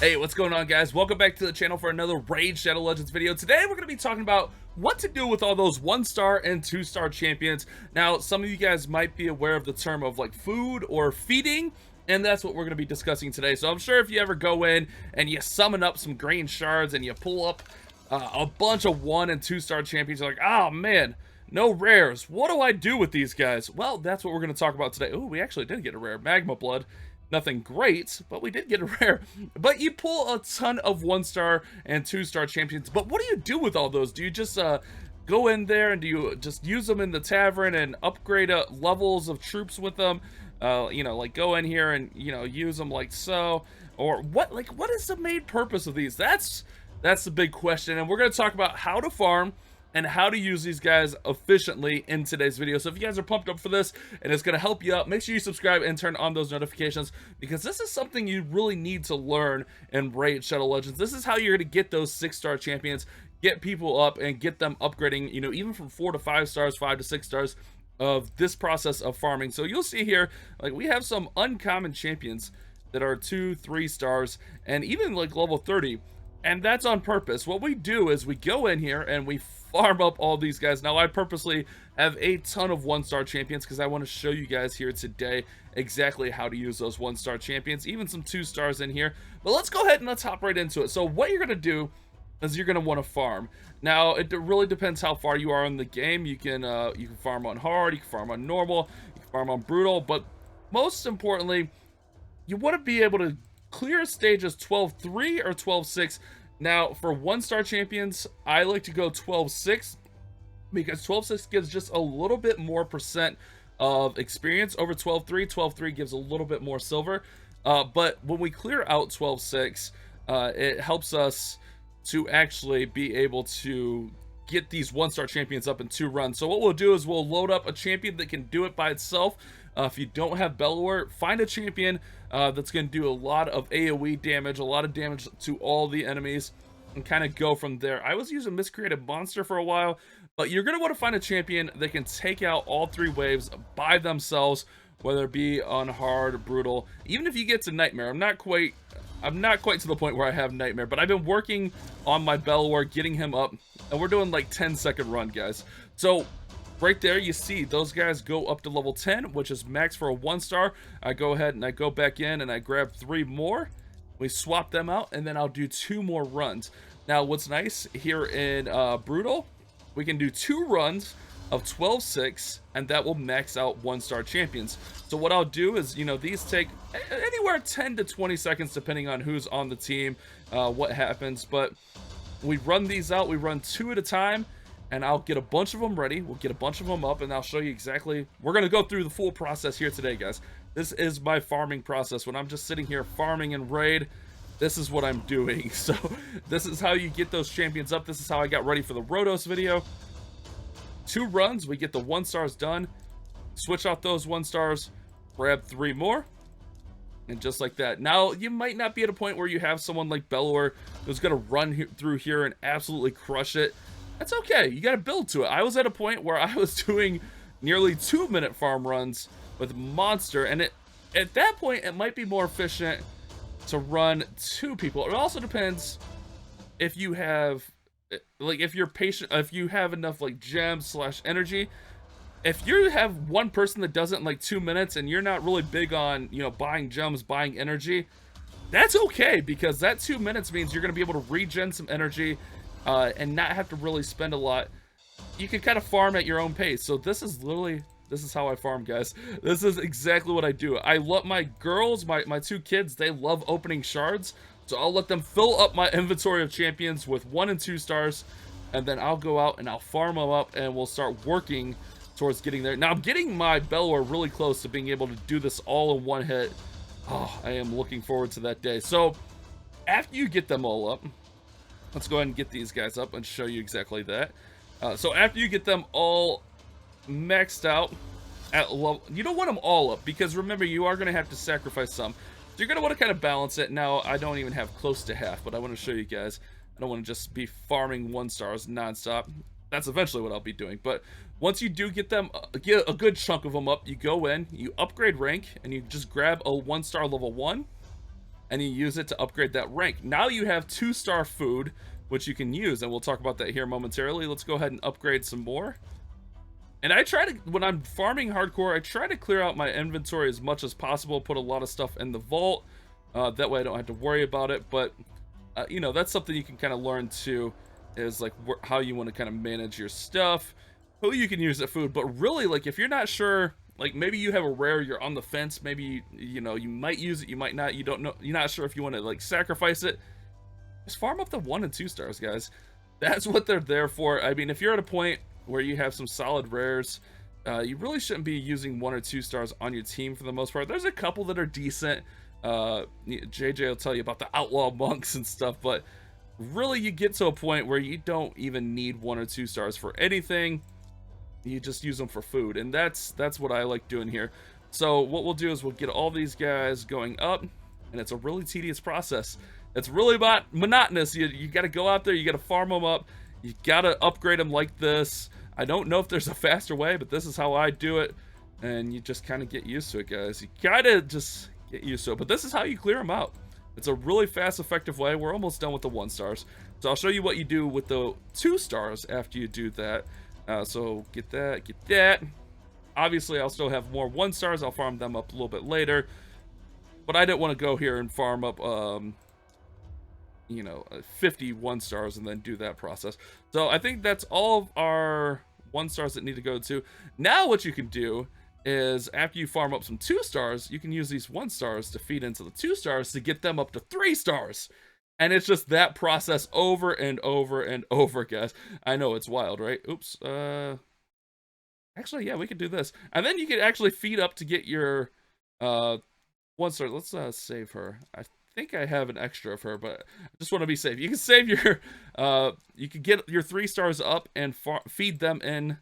Hey, what's going on, guys? Welcome back to the channel for another Raid Shadow Legends video. Today we're going to be talking about what to do with all those 1-star and 2-star champions. Now, some of you guys might be aware of the term of like food or feeding, and that's what we're going to be discussing today. So I'm sure if you ever go in and you summon up some green shards and you pull up a bunch of 1 and 2-star champions, you're like, oh man, no rares. What do I do with these guys? Well, that's what we're going to talk about today. Oh, we actually did get a rare, Magma Blood. Nothing great, but we did get a rare. But you pull a ton of 1-star and 2-star champions. But what do you do with all those? Do you just go in there and do you just use them in the tavern and upgrade levels of troops with them? You know, like go in here and, you know, use them like so. Or what, like, what is the main purpose of these? That's the big question. And we're going to talk about how to farm and how to use these guys efficiently in today's video. So if you guys are pumped up for this and it's going to help you out, make sure you subscribe and turn on those notifications, because this is something you really need to learn in Raid Shadow Legends. This is how you're going to get those 6-star champions, get people up and get them upgrading, you know, even from 4 to 5 stars, 5 to 6 stars of this process of farming. So you'll see here, like, we have some uncommon champions that are 2, 3 stars and even like level 30. And that's on purpose. What we do is we go in here and we farm up all these guys. Now, I purposely have a ton of 1-star champions because I want to show you guys here today exactly how to use those 1-star champions, even some 2 stars in here. But let's go ahead and let's hop right into it. So what you're going to do is you're going to want to farm. Now, it really depends how far you are in the game. You can farm on hard, you can farm on normal, you can farm on brutal, but most importantly, you want to be able to clear stages 12-3 or 12-6. Now, for 1-star champions, I like to go 12-6 because 12-6 gives just a little bit more percent of experience over 12-3. 12-3 gives a little bit more silver. But when we clear out 12-6, it helps us to actually be able to get these 1-star champions up in 2 runs. So what we'll do is we'll load up a champion that can do it by itself. If you don't have Bellower, find a champion that's going to do a lot of AoE damage, a lot of damage to all the enemies, and kind of go from there. I was using Miscreated Monster for a while, but you're going to want to find a champion that can take out all 3 waves by themselves, whether it be on hard or brutal. Even if you get to Nightmare, I'm not quite to the point where I have Nightmare, but I've been working on my Bellower, getting him up, and we're doing like 10-second run, guys. So right there, you see those guys go up to level 10, which is max for a 1-star. I go ahead and I go back in and I grab 3 more. We swap them out, and then I'll do 2 more runs. Now, what's nice here in Brutal, we can do 2 runs of 12-6, and that will max out 1-star champions. So what I'll do is, you know, these take anywhere 10 to 20 seconds, depending on who's on the team, what happens. But we run these out, we run 2 at a time, and I'll get a bunch of them ready. We'll get a bunch of them up, and I'll show you exactly. We're going to go through the full process here today, guys. This is my farming process. When I'm just sitting here farming in Raid, this is what I'm doing. So this is how you get those champions up. This is how I got ready for the Rotos video. 2 runs, we get the 1-stars done. Switch out those 1-stars, grab 3 more, and just like that. Now, you might not be at a point where you have someone like Bellower who's going to run through here and absolutely crush it. That's okay. You got to build to it. I was at a point where I was doing nearly 2-minute farm runs with Monster, and at that point, it might be more efficient to run 2 people. It also depends if you have, like, if you're patient, if you have enough, like, gems / energy. If you have one person that does it in, like, 2 minutes, and you're not really big on, you know, buying gems, buying energy, that's okay, because that 2 minutes means you're going to be able to regen some energy and not have to really spend a lot. You can kind of farm at your own pace. So this is how I farm, guys. This is exactly what I do. I let my girls, my 2 kids, they love opening shards. So I'll let them fill up my inventory of champions with 1 and 2 stars. And then I'll go out and I'll farm them up, and we'll start working towards getting there. Now, I'm getting my Bellower really close to being able to do this all in one hit. Oh, I am looking forward to that day. So after you get them all up, let's go ahead and get these guys up and show you exactly that. So after you get them all maxed out at level, you don't want them all up, because remember, you are going to have to sacrifice some. So you're going to want to kind of balance it. Now, I don't even have close to half, but I want to show you guys. I don't want to just be farming 1-stars nonstop. That's eventually what I'll be doing. But once you do get them, get a good chunk of them up, you go in, you upgrade rank, and you just grab a 1-star level 1. and you use it to upgrade that rank. Now you have 2-star food, which you can use, and we'll talk about that here momentarily. Let's go ahead and upgrade some more. And I try to, when I'm farming hardcore, I try to clear out my inventory as much as possible, put a lot of stuff in the vault. That way I don't have to worry about it. But, you know, that's something you can kind of learn too, is like how you want to kind of manage your stuff, who you can use at food. But really, like, if you're not sure, like maybe you have a rare, you're on the fence, maybe, you know, you might use it, you might not, you don't know, you're not sure if you want to like sacrifice it. Just farm up the 1 and 2 stars, guys. That's what they're there for. I mean, if you're at a point where you have some solid rares, you really shouldn't be using 1 or 2 stars on your team for the most part. There's a couple that are decent. JJ will tell you about the outlaw monks and stuff, but really you get to a point where you don't even need 1 or 2 stars for anything. You just use them for food, and that's what I like doing here. So what we'll do is we'll get all these guys going up, and it's a really tedious process. It's really about monotonous. You got to go out there, you got to farm them up, you got to upgrade them like this. I don't know if there's a faster way, but this is how I do it, and you just kind of get used to it, guys. You gotta just get used to it, but this is how you clear them out. It's a really fast, effective way. We're almost done with the 1 stars, so I'll show you what you do with the 2 stars after you do that. So get that, get that. Obviously, I'll still have more 1 stars. I'll farm them up a little bit later, but I didn't want to go here and farm up you know, 50 1 stars and then do that process. So I think that's all of our 1 stars that need to go to. Now what you can do is after you farm up some 2 stars, you can use these 1 stars to feed into the 2 stars to get them up to 3 stars. And it's just that process over and over and over, guys. I know, it's wild, right? Oops. Actually, yeah, we could do this. And then you can actually feed up to get your 1 star. Let's save her. I think I have an extra of her, but I just want to be safe. You can save your you can get your 3 stars up and feed them in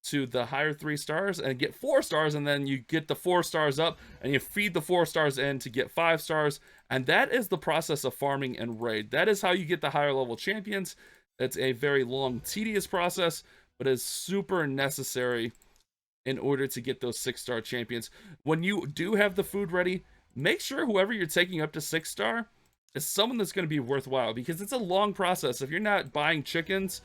to the higher 3 stars and get 4 stars, and then you get the 4 stars up and you feed the 4 stars in to get 5 stars. And that is the process of farming and raid. That is how you get the higher level champions. It's a very long, tedious process, but is super necessary in order to get those 6-star champions. When you do have the food ready, make sure whoever you're taking up to 6-star is someone that's going to be worthwhile, because it's a long process. If you're not buying chickens,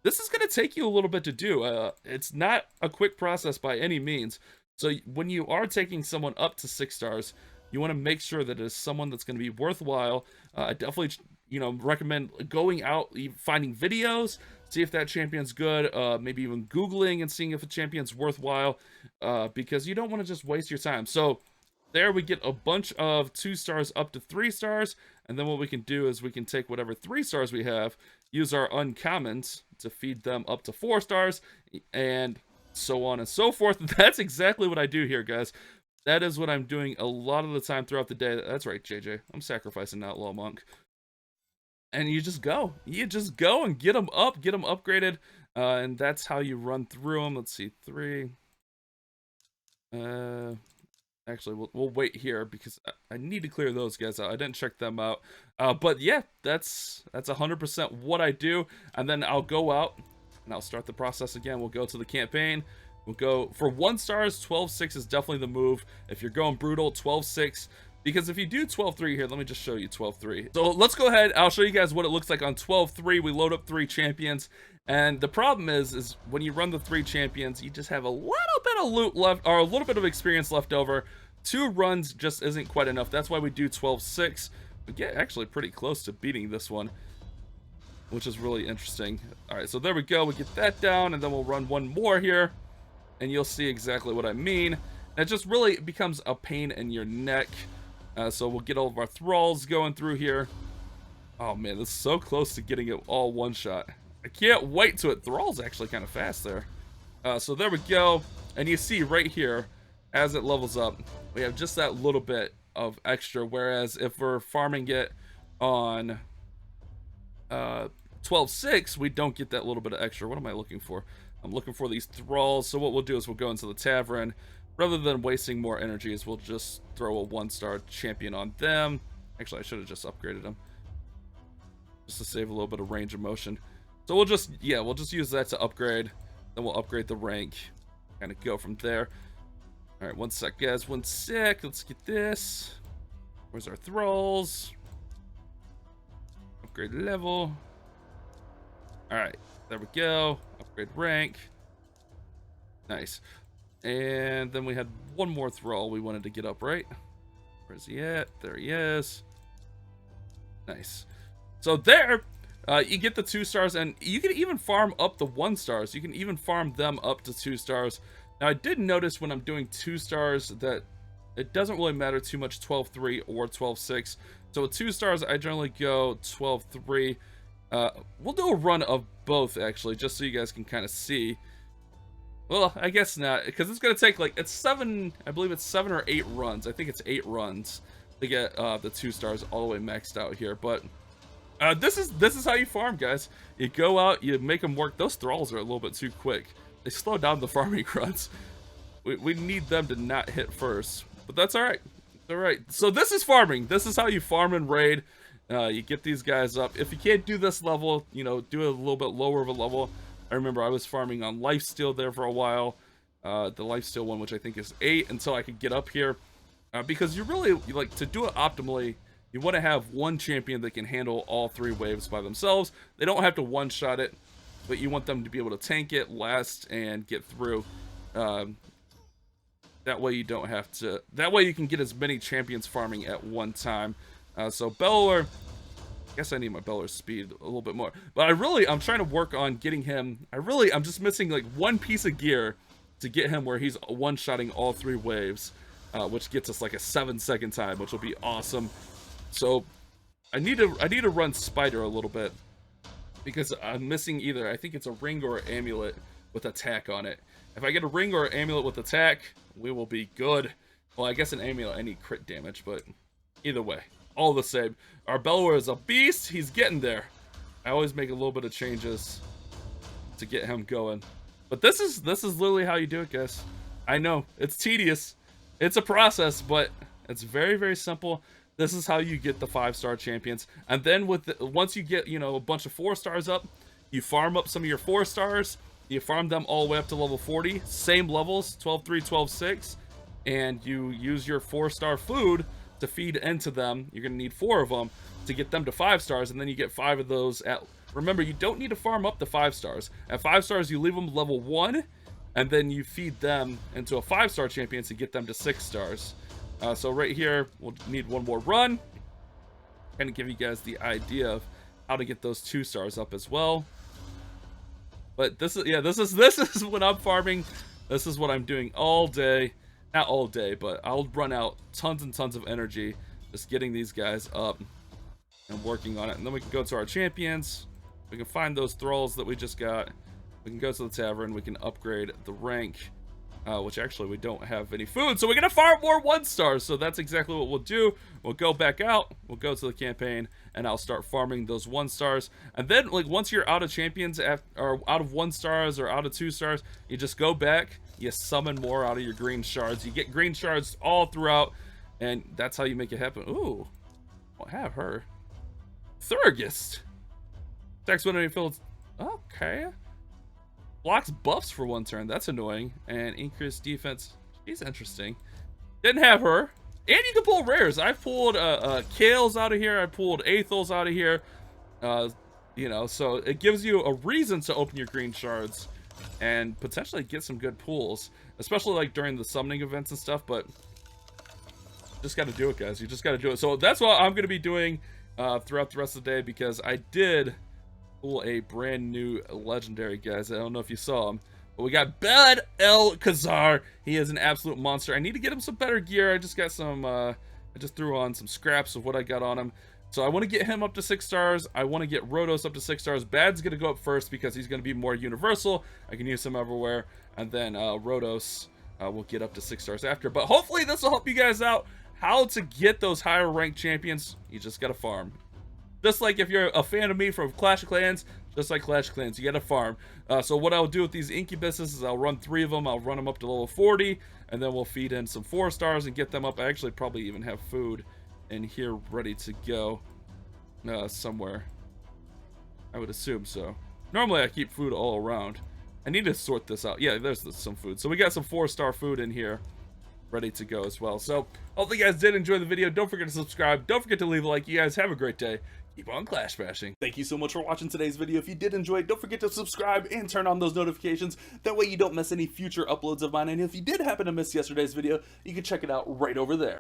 this is going to take you a little bit to do. It's not a quick process by any means. So when you are taking someone up to 6 stars, you want to make sure that it is someone that's going to be worthwhile. I definitely, you know, recommend going out, finding videos, see if that champion's good, maybe even Googling and seeing if a champion's worthwhile, because you don't want to just waste your time. So there we get a bunch of 2 stars up to 3 stars, and then what we can do is we can take whatever 3 stars we have, use our uncommons to feed them up to 4 stars, and so on and so forth. That's exactly what I do here, guys. That is what I'm doing a lot of the time throughout the day. That's right, JJ. I'm sacrificing Outlaw Monk. And you just go. You just go and get them up, get them upgraded, and that's how you run through them. Let's see, 3. Actually, we'll wait here because I need to clear those guys out. I didn't check them out. But yeah, that's 100% what I do. And then I'll go out and I'll start the process again. We'll go to the campaign. We'll go for 1 stars. 12-6 is definitely the move. If you're going brutal, 12-6. Because if you do 12-3 here, let me just show you 12-3. So let's go ahead. I'll show you guys what it looks like on 12-3. We load up 3 champions. And the problem is when you run the 3 champions, you just have a little bit of loot left, or a little bit of experience left over. 2 runs just isn't quite enough. That's why we do 12-6. We get actually pretty close to beating this one, which is really interesting. All right, so there we go. We get that down, and then we'll run 1 more here, and you'll see exactly what I mean. And it just really becomes a pain in your neck. So we'll get all of our thralls going through here. Oh man, this is so close to getting it all one shot. I can't wait to it. Thrall's actually kind of fast there. So there we go. And you see right here, as it levels up, we have just that little bit of extra. Whereas if we're farming it on 12-6, we don't get that little bit of extra. What am I looking for? I'm looking for these thralls. So what we'll do is we'll go into the tavern. Rather than wasting more energies, we'll just throw a 1-star champion on them. Actually, I should have just upgraded them, just to save a little bit of range of motion. So we'll just, yeah, we'll just use that to upgrade. Then we'll upgrade the rank. Kind of go from there. All right, 1 sec, guys. 1 sec. Let's get this. Where's our thralls? Upgrade level. All right, there we go. Upgrade rank. Nice. And then we had one more thrall we wanted to get up, right? Where's he at? There he is. Nice. So there, you get the 2 stars, and you can even farm up the 1 stars. You can even farm them up to 2 stars. Now, I did notice when I'm doing 2 stars that it doesn't really matter too much 12-3 or 12-6. So with 2 stars, I generally go 12-3. We'll do a run of both, actually, just so you guys can kind of see. Well, I guess not, because it's going to take, like, it's 7, I believe it's 7 or 8 runs. I think it's 8 runs to get the 2 stars all the way maxed out here. But this is how you farm, guys. You go out, you make them work. Those thralls are a little bit too quick. They slow down the farming runs. We need them to not hit first, but that's all right. All right. So this is farming. This is how you farm and raid. You get these guys up. If you can't do this level, you know, do it a little bit lower of a level. I remember I was farming on lifesteal there for a while. The lifesteal one, which I think is 8, until I could get up here. Because you really, like, to do it optimally, you want to have one champion that can handle all 3 waves by themselves. They don't have to one-shot it, but you want them to be able to tank it, last, and get through. That way you don't have to... That way you can get as many champions farming at one time. So Bellower... I guess I need my Bellower's speed a little bit more. But I'm trying to work on getting him... I'm just missing, like, one piece of gear to get him where he's one-shotting all 3 waves. Which gets us, like, a 7-second time, which will be awesome. So, I need to run Spider a little bit. Because I'm missing either... I think it's a ring or an amulet with attack on it. If I get a ring or an amulet with attack, we will be good. Well, I guess an amulet, I need crit damage, but either way, all the same. Our Bellower is a beast. He's getting there. I always make a little bit of changes to get him going. But this is literally how you do it, guys. I know, it's tedious. It's a process, but it's very, very simple. This is how you get the 5-star champions. And then once you get, you know, a bunch of 4 stars up, you farm up some of your 4 stars. You farm them all the way up to level 40. Same levels, 12-3, 12-6. And you use your 4-star food to feed into them. You're going to need 4 of them to get them to 5 stars. And then you get 5 of those at... Remember, you don't need to farm up to 5 stars. At 5 stars, you leave them level 1. And then you feed them into a 5-star champion to get them to 6 stars. So right here, we'll need one more run. Kind of give you guys the idea of how to get those 2 stars up as well. But this is what I'm farming. This is what I'm doing all day. Not all day, but I'll run out tons and tons of energy just getting these guys up and working on it. And then we can go to our champions. We can find those thralls that we just got. We can go to the tavern. We can upgrade the rank, which actually we don't have any food. So we're going to farm more 1-stars. So that's exactly what we'll do. We'll go back out. We'll go to the campaign, and I'll start farming those 1-stars. And then, like, once you're out of champions, or out of 1-stars or out of 2 stars, you just go back. You summon more out of your green shards. You get green shards all throughout, and that's how you make it happen. Ooh, I'll have her. Thurgist. Attacks when he feels... Okay. Blocks buffs for 1 turn. That's annoying. And increased defense. She's interesting. Didn't have her. And you can pull rares. I pulled Kales out of here. I pulled Aethels out of here. You know, so it gives you a reason to open your green shards and potentially get some good pulls, especially like during the summoning events and stuff. But just got to do it, guys. You just got to do it. So that's what I'm going to be doing throughout the rest of the day, because I did pull a brand new legendary, guys. I don't know if you saw him, but we got Bad El Khazar. He is an absolute monster. I need to get him some better gear. I just got some I just threw on some scraps of what I got on him. So I want to get him up to 6 stars. I want to get Rhodos up to 6 stars. Bad's going to go up first because he's going to be more universal. I can use him everywhere. And then Rhodos will get up to 6 stars after. But hopefully this will help you guys out. How to get those higher ranked champions. You just got to farm. Just like if you're a fan of me from Clash of Clans, just like Clash of Clans, you got to farm. So what I'll do with these incubuses is I'll run 3 of them. I'll run them up to level 40. And then we'll feed in some 4 stars and get them up. I actually probably even have food in here ready to go somewhere. I would assume so. Normally I keep food all around. I need to sort this out. Yeah, there's some food. So we got some 4-star food in here. ready to go as well. So hopefully you guys did enjoy the video. Don't forget to subscribe. Don't forget to leave a like. You guys have a great day. Keep on clash bashing. Thank you so much for watching today's video. If you did enjoy it, don't forget to subscribe and turn on those notifications. That way you don't miss any future uploads of mine. And if you did happen to miss yesterday's video, you can check it out right over there.